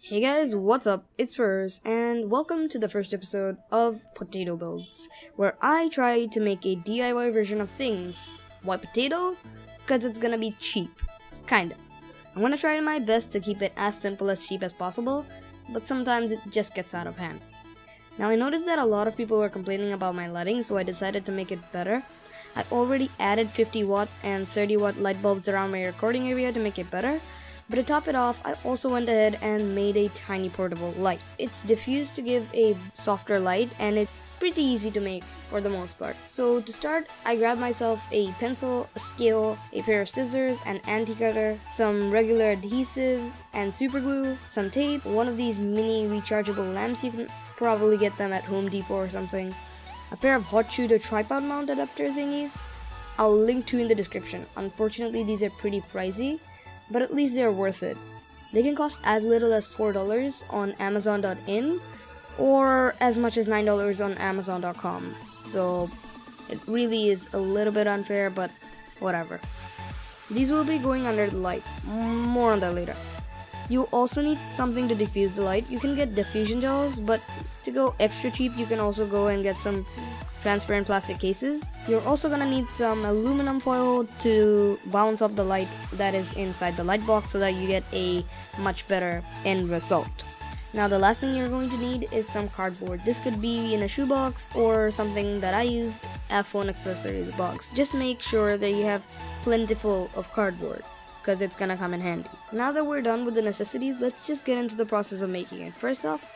Hey guys, what's up? It's Fariz, and welcome to the first episode of Potato Builds, where I try to make a DIY version of things. Why potato? Because it's gonna be cheap. Kinda. I'm gonna try my best to keep it as simple as cheap as possible, but sometimes it just gets out of hand. Now I noticed that a lot of people were complaining about my lighting, so I decided to make it better. I already added 50 watt and 30 watt light bulbs around my recording area to make it better. But to top it off, I also went ahead and made a tiny portable light. It's diffused to give a softer light and it's pretty easy to make for the most part. So to start, I grabbed myself a pencil, a scale, a pair of scissors, an anti-cutter, some regular adhesive and super glue, some tape, one of these mini rechargeable lamps, you can probably get them at Home Depot or something, a pair of hot shooter tripod mount adapter thingies. I'll link to in the description. Unfortunately, these are pretty pricey, but at least they're worth it. They can cost as little as $4 on Amazon.in or as much as $9 on Amazon.com. So it really is a little bit unfair, but whatever. These will be going under the light. More on that later. You also need something to diffuse the light. You can get diffusion gels, but to go extra cheap, you can also go and get some transparent plastic cases. You're also gonna need some aluminum foil to bounce off the light that is inside the light box so that you get a much better end result. Now the last thing you're going to need is some cardboard. This could be in a shoebox or something that I used, a phone accessories box. Just make sure that you have plentiful of cardboard, because it's gonna come in handy. Now that we're done with the necessities, let's just get into the process of making it. First off,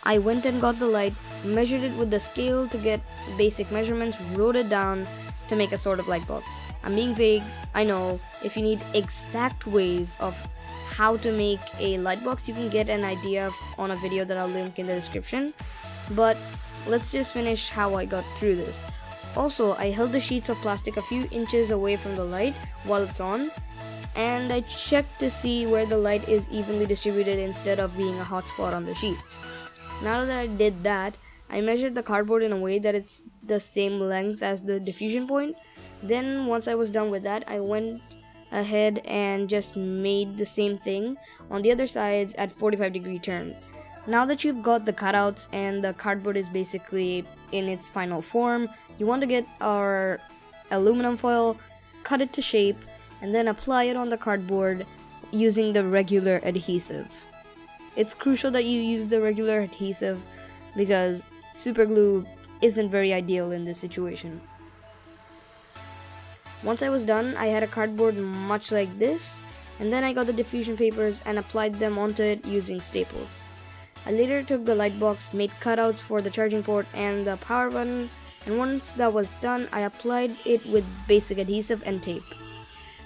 I went and got the light, measured it with the scale to get basic measurements, wrote it down to make a sort of light box. I'm being vague, I know. If you need exact ways of how to make a light box, you can get an idea on a video that I'll link in the description. But let's just finish how I got through this. Also, I held the sheets of plastic a few inches away from the light while it's on, and I checked to see where the light is evenly distributed instead of being a hot spot on the sheets. Now that I did that, I measured the cardboard in a way that it's the same length as the diffusion point. Then once I was done with that, I went ahead and just made the same thing on the other sides at 45-degree turns. Now that you've got the cutouts and the cardboard is basically in its final form, you want to get our aluminum foil, cut it to shape, and then apply it on the cardboard using the regular adhesive. It's crucial that you use the regular adhesive because super glue isn't very ideal in this situation. Once I was done, I had a cardboard much like this, and then I got the diffusion papers and applied them onto it using staples. I later took the light box, made cutouts for the charging port and the power button, and once that was done, I applied it with basic adhesive and tape.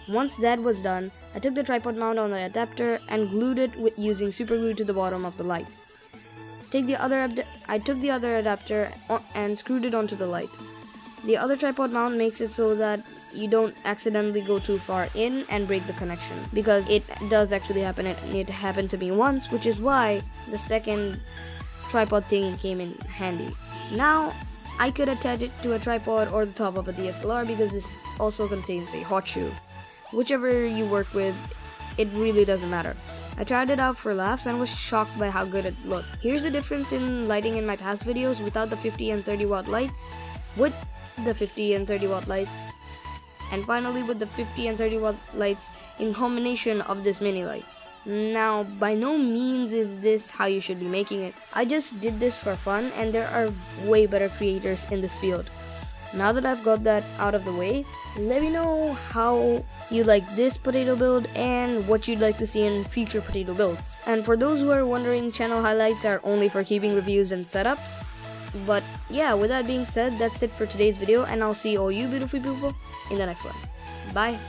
Once that was done, I took the tripod mount on the adapter and glued it using super glue to the bottom of the light. I took the other adapter and screwed it onto the light. The other tripod mount makes it so that you don't accidentally go too far in and break the connection, because it does actually happen. It happened to me once, which is why the second tripod thing came in handy. Now I could attach it to a tripod or the top of a DSLR because this also contains a hot shoe. Whichever you work with, it really doesn't matter. I tried it out for laughs and was shocked by how good it looked. Here's the difference in lighting in my past videos without the 50 and 30 watt lights, with the 50 and 30 watt lights, and finally with the 50 and 30 watt lights in combination of this mini light. Now, by no means is this how you should be making it. I just did this for fun, and there are way better creators in this field. Now that I've got that out of the way, let me know how you like this potato build and what you'd like to see in future potato builds. And for those who are wondering, channel highlights are only for keeping reviews and setups. But yeah, with that being said, that's it for today's video, and I'll see all you beautiful people in the next one. Bye!